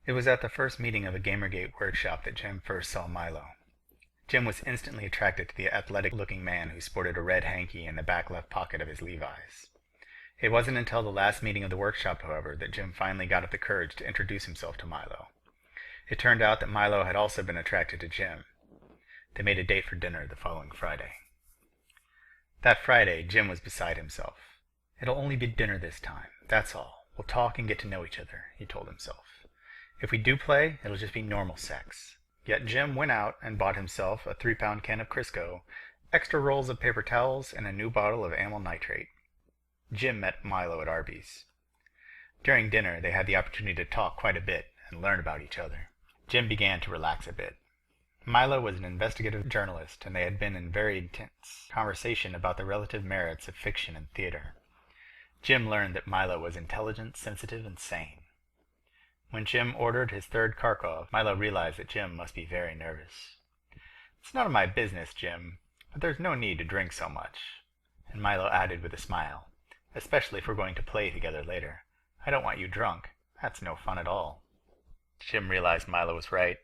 It was at the first meeting of a Gamergate workshop that Jim first saw Milo. Jim was instantly attracted to the athletic-looking man who sported a red hanky in the back left pocket of his Levi's. It wasn't until the last meeting of the workshop, however, that Jim finally got up the courage to introduce himself to Milo. It turned out that Milo had also been attracted to Jim. They made a date for dinner the following Friday. That Friday, Jim was beside himself. "It'll only be dinner this time, that's all. We'll talk and get to know each other," he told himself. "If we do play, it'll just be normal sex." Yet Jim went out and bought himself a 3-pound can of Crisco, extra rolls of paper towels, and a new bottle of amyl nitrate. Jim met Milo at Arby's. During dinner, they had the opportunity to talk quite a bit and learn about each other. Jim began to relax a bit. Milo was an investigative journalist, and they had been in very intense conversation about the relative merits of fiction and theater. Jim learned that Milo was intelligent, sensitive, and sane. When Jim ordered his third Kharkov, Milo realized that Jim must be very nervous. "It's none of my business, Jim, but there's no need to drink so much." And Milo added with a smile, "Especially if we're going to play together later. I don't want you drunk. That's no fun at all." Jim realized Milo was right.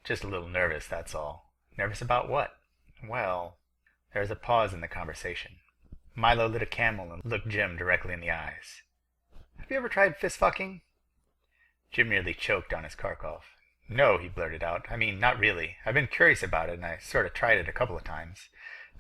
"Just a little nervous, that's all." "Nervous about what?" "Well..." There was a pause in the conversation. Milo lit a Camel and looked Jim directly in the eyes. "Have you ever tried fist-fucking?" Jim nearly choked on his Kharkov. "No," he blurted out. "I mean, not really. I've been curious about it, and I sort of tried it a couple of times.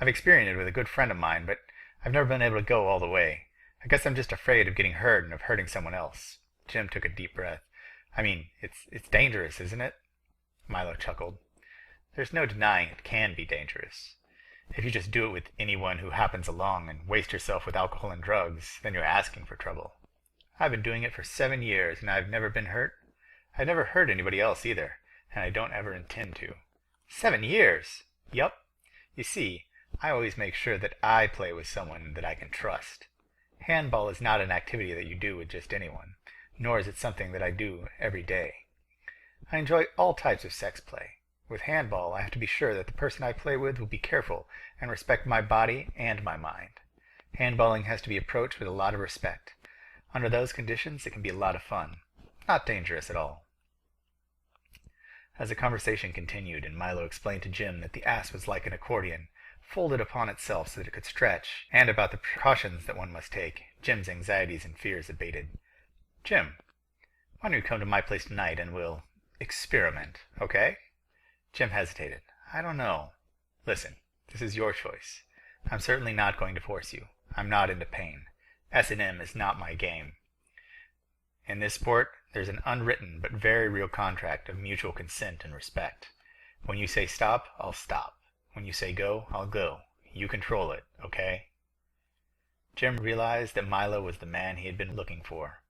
I've experienced it with a good friend of mine, but I've never been able to go all the way. I guess I'm just afraid of getting hurt and of hurting someone else." Jim took a deep breath. "I mean, it's dangerous, isn't it?" Milo chuckled. "There's no denying it can be dangerous. If you just do it with anyone who happens along and waste yourself with alcohol and drugs, then you're asking for trouble. I've been doing it for 7 years, and I've never been hurt. I've never hurt anybody else either, and I don't ever intend to." 7 years? "Yup. You see, I always make sure that I play with someone that I can trust. Handball is not an activity that you do with just anyone, nor is it something that I do every day. I enjoy all types of sex play. With handball, I have to be sure that the person I play with will be careful and respect my body and my mind. Handballing has to be approached with a lot of respect. Under those conditions, it can be a lot of fun. Not dangerous at all." As the conversation continued and Milo explained to Jim that the ass was like an accordion, folded upon itself so that it could stretch, and about the precautions that one must take, Jim's anxieties and fears abated. "Jim, why don't you come to my place tonight and we'll experiment, okay?" Jim hesitated. "I don't know." "Listen, this is your choice. I'm certainly not going to force you. I'm not into pain. S&M is not my game. In this sport, there's an unwritten but very real contract of mutual consent and respect. When you say stop, I'll stop. When you say go, I'll go. You control it, okay?" Jim realized that Milo was the man he had been looking for.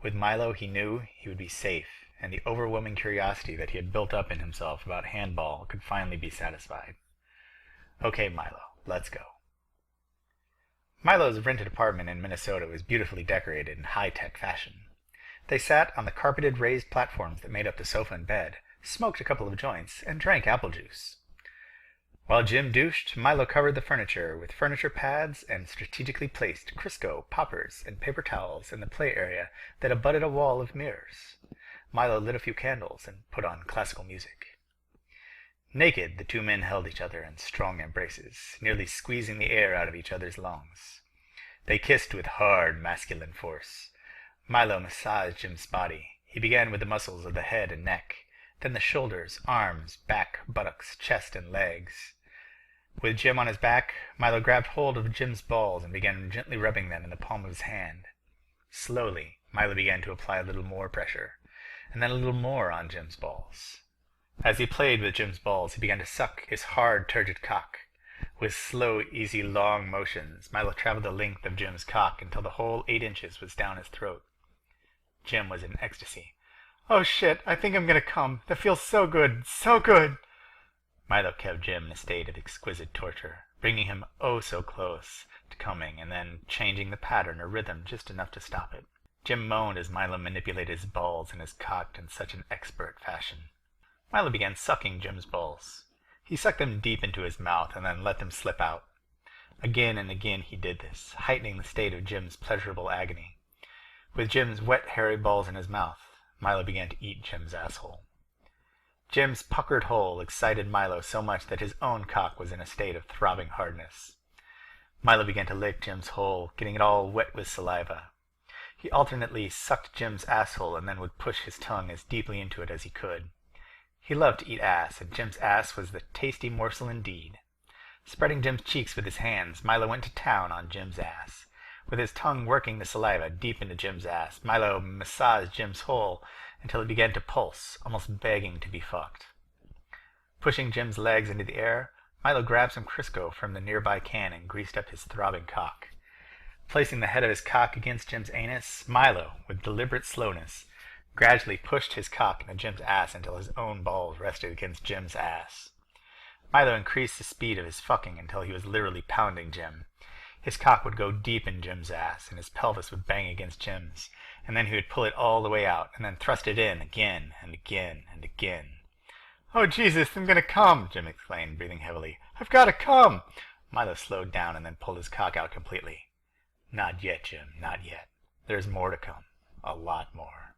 With Milo, he knew he would be safe, and the overwhelming curiosity that he had built up in himself about handball could finally be satisfied. "Okay, Milo, let's go." Milo's rented apartment in Minnesota was beautifully decorated in high-tech fashion. They sat on the carpeted raised platforms that made up the sofa and bed, smoked a couple of joints, and drank apple juice. While Jim douched, Milo covered the furniture with furniture pads and strategically placed Crisco, poppers, and paper towels in the play area that abutted a wall of mirrors. Milo lit a few candles and put on classical music. Naked, the two men held each other in strong embraces, nearly squeezing the air out of each other's lungs. They kissed with hard, masculine force. Milo massaged Jim's body. He began with the muscles of the head and neck, then the shoulders, arms, back, buttocks, chest, and legs. With Jim on his back, Milo grabbed hold of Jim's balls and began gently rubbing them in the palm of his hand. Slowly, Milo began to apply a little more pressure, and then a little more on Jim's balls. As he played with Jim's balls, he began to suck his hard, turgid cock. With slow, easy, long motions, Milo traveled the length of Jim's cock until the whole 8 inches was down his throat. Jim was in ecstasy. "Oh shit, I think I'm gonna come. That feels so good, so good." Milo kept Jim in a state of exquisite torture, bringing him oh so close to coming and then changing the pattern or rhythm just enough to stop it. Jim moaned as Milo manipulated his balls and his cock in such an expert fashion. Milo began sucking Jim's balls. He sucked them deep into his mouth and then let them slip out. Again and again he did this, heightening the state of Jim's pleasurable agony. With Jim's wet, hairy balls in his mouth, Milo began to eat Jim's asshole. Jim's puckered hole excited Milo so much that his own cock was in a state of throbbing hardness. Milo began to lick Jim's hole, getting it all wet with saliva. He alternately sucked Jim's asshole and then would push his tongue as deeply into it as he could. He loved to eat ass, and Jim's ass was the tasty morsel indeed. Spreading Jim's cheeks with his hands, Milo went to town on Jim's ass. With his tongue working the saliva deep into Jim's ass, Milo massaged Jim's hole until it began to pulse, almost begging to be fucked. Pushing Jim's legs into the air, Milo grabbed some Crisco from the nearby can and greased up his throbbing cock. Placing the head of his cock against Jim's anus, Milo, with deliberate slowness, gradually pushed his cock into Jim's ass until his own balls rested against Jim's ass. Milo increased the speed of his fucking until he was literally pounding Jim. His cock would go deep in Jim's ass, and his pelvis would bang against Jim's, and then he would pull it all the way out, and then thrust it in again and again and again. "Oh, Jesus, I'm gonna come," Jim exclaimed, breathing heavily. "I've gotta come!" Milo slowed down and then pulled his cock out completely. "Not yet, Jim, not yet. There's more to come. A lot more."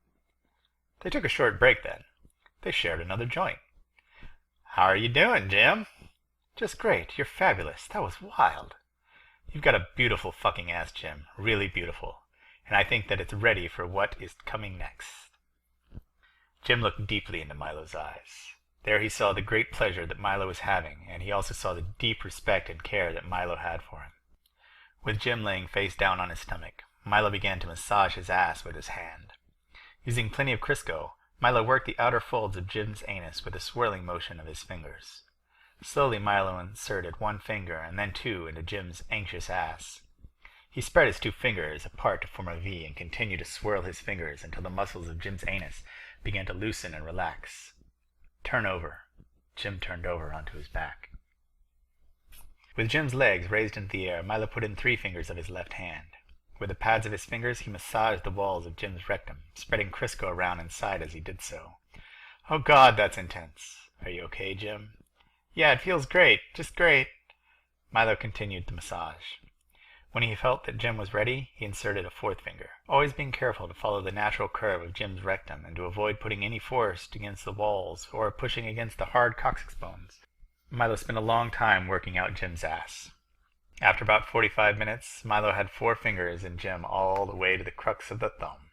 They took a short break then. They shared another joint. "How are you doing, Jim?" "Just great. You're fabulous. That was wild." "You've got a beautiful fucking ass, Jim. Really beautiful. And I think that it's ready for what is coming next." Jim looked deeply into Milo's eyes. There he saw the great pleasure that Milo was having, and he also saw the deep respect and care that Milo had for him. With Jim laying face down on his stomach, Milo began to massage his ass with his hand. Using plenty of Crisco, Milo worked the outer folds of Jim's anus with a swirling motion of his fingers. Slowly Milo inserted one finger and then two into Jim's anxious ass. He spread his two fingers apart to form a V and continued to swirl his fingers until the muscles of Jim's anus began to loosen and relax. "Turn over." Jim turned over onto his back. With Jim's legs raised into the air, Milo put in 3 fingers of his left hand. With the pads of his fingers, he massaged the walls of Jim's rectum, spreading Crisco around inside as he did so. "Oh God, that's intense. Are you okay, Jim?" "Yeah, it feels great. Just great." Milo continued the massage. When he felt that Jim was ready, he inserted a 4th finger, always being careful to follow the natural curve of Jim's rectum and to avoid putting any force against the walls or pushing against the hard coccyx bones. Milo spent a long time working out Jim's ass. After about 45 minutes, Milo had 4 fingers in Jim all the way to the crux of the thumb.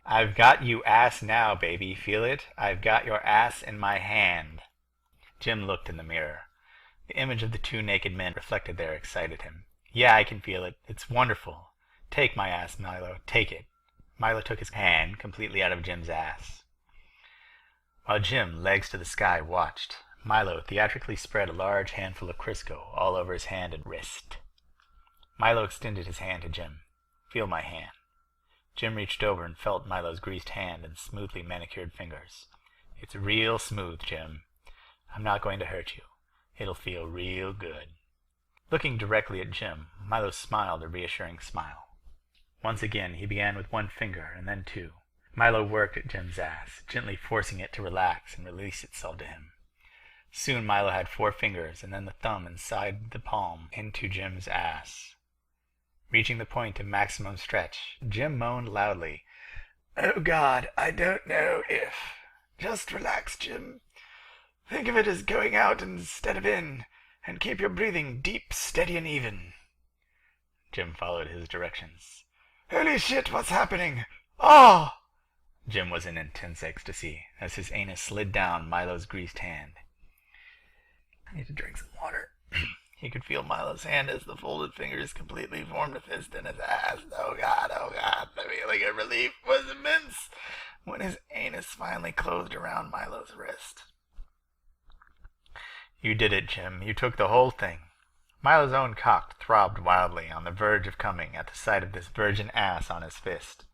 "I've got you ass now, baby. Feel it? I've got your ass in my hand." Jim looked in the mirror. The image of the 2 naked men reflected there excited him. "Yeah, I can feel it. It's wonderful. Take my ass, Milo. Take it." Milo took his hand completely out of Jim's ass. While Jim, legs to the sky, watched, Milo theatrically spread a large handful of Crisco all over his hand and wrist. Milo extended his hand to Jim. "Feel my hand." Jim reached over and felt Milo's greased hand and smoothly manicured fingers. "It's real smooth, Jim. I'm not going to hurt you. It'll feel real good." Looking directly at Jim, Milo smiled a reassuring smile. Once again he began with 1 finger and then 2. Milo worked at Jim's ass, gently forcing it to relax and release itself to him. Soon Milo had 4 fingers and then the thumb inside the palm into Jim's ass. Reaching the point of maximum stretch, Jim moaned loudly. "Oh God, I don't know if... Just relax, Jim. Think of it as going out instead of in, and keep your breathing deep, steady, and even." Jim followed his directions. "Holy shit, what's happening? Oh!" Jim was in intense ecstasy as his anus slid down Milo's greased hand. "I need to drink some water." He could feel Milo's hand as the folded fingers completely formed a fist in his ass. Oh God, the feeling of relief was immense when his anus finally closed around Milo's wrist. "You did it, Jim. You took the whole thing." Milo's own cock throbbed wildly on the verge of coming at the sight of this virgin ass on his fist.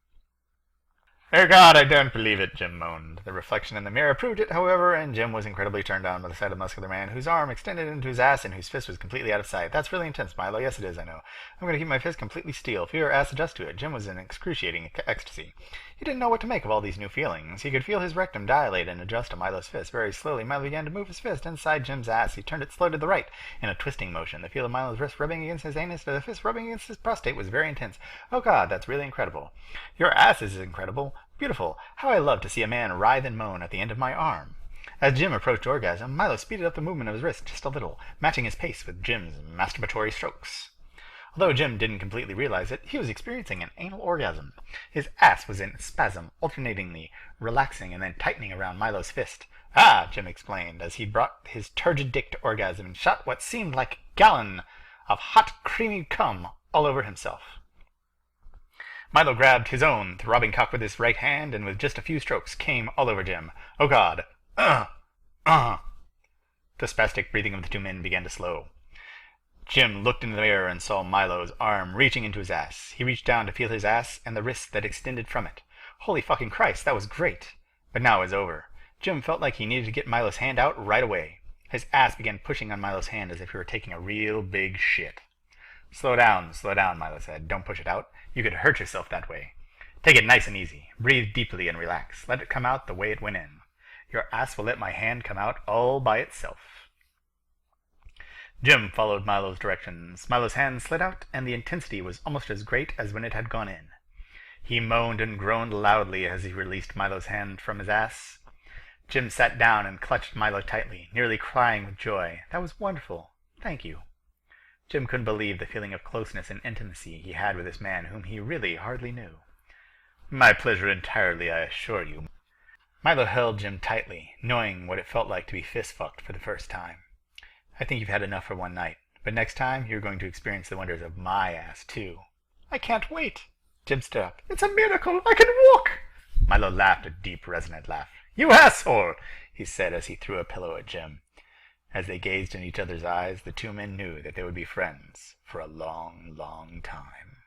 "Oh God, I don't believe it," Jim moaned. The reflection in the mirror proved it, however, and Jim was incredibly turned on by the sight of the muscular man whose arm extended into his ass and whose fist was completely out of sight. "That's really intense, Milo." "Yes, it is, I know. I'm going to keep my fist completely still. Feel your ass adjust to it." Jim was in excruciating ecstasy. He didn't know what to make of all these new feelings. He could feel his rectum dilate and adjust to Milo's fist. Very slowly, Milo began to move his fist inside Jim's ass. He turned it slowly to the right in a twisting motion. The feel of Milo's wrist rubbing against his anus, the fist rubbing against his prostate was very intense. "Oh God, that's really incredible." "Your ass is incredible. Beautiful. How I love to see a man writhe and moan at the end of my arm. As Jim approached orgasm, Milo speeded up the movement of his wrist just a little, matching his pace with Jim's masturbatory strokes. Although Jim didn't completely realize it, he was experiencing an anal orgasm. His ass was in spasm, alternatingly relaxing and then tightening around Milo's fist. Ah, Jim explained, as he brought his turgid dick to orgasm and shot what seemed like a gallon of hot, creamy cum all over himself. Milo grabbed his own throbbing cock with his right hand, and with just a few strokes came all over Jim. Oh God. The spastic breathing of the two men began to slow. Jim looked in the mirror and saw Milo's arm reaching into his ass. He reached down to feel his ass and the wrist that extended from it. Holy fucking Christ, that was great. But now it was over. Jim felt like he needed to get Milo's hand out right away. His ass began pushing on Milo's hand as if he were taking a real big shit. Slow down, Milo said. Don't push it out. You could hurt yourself that way. Take it nice and easy. Breathe deeply and relax. Let it come out the way it went in. Your ass will let my hand come out all by itself. Jim followed Milo's directions. Milo's hand slid out, and the intensity was almost as great as when it had gone in. He moaned and groaned loudly as he released Milo's hand from his ass. Jim sat down and clutched Milo tightly, nearly crying with joy. That was wonderful. Thank you. Jim couldn't believe the feeling of closeness and intimacy he had with this man whom he really hardly knew. My pleasure entirely, I assure you. Milo held Jim tightly, knowing what it felt like to be fist-fucked for the first time. I think you've had enough for one night, but next time you're going to experience the wonders of my ass, too. I can't wait. Jim stood up. It's a miracle. I can walk. Milo laughed a deep, resonant laugh. You asshole, he said as he threw a pillow at Jim. As they gazed in each other's eyes, the two men knew that they would be friends for a long, long time.